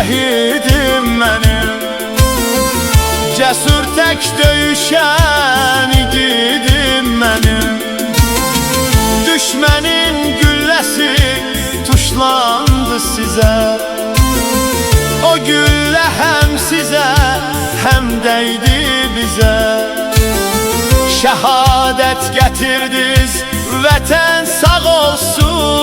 şehidim benim. Cesur tek döyüşen igidim benim. Düşmenin güllesi tuşlandı size. O gülle hem size hem değdi bize. Şehadet getirdiniz, vətən sağ olsun.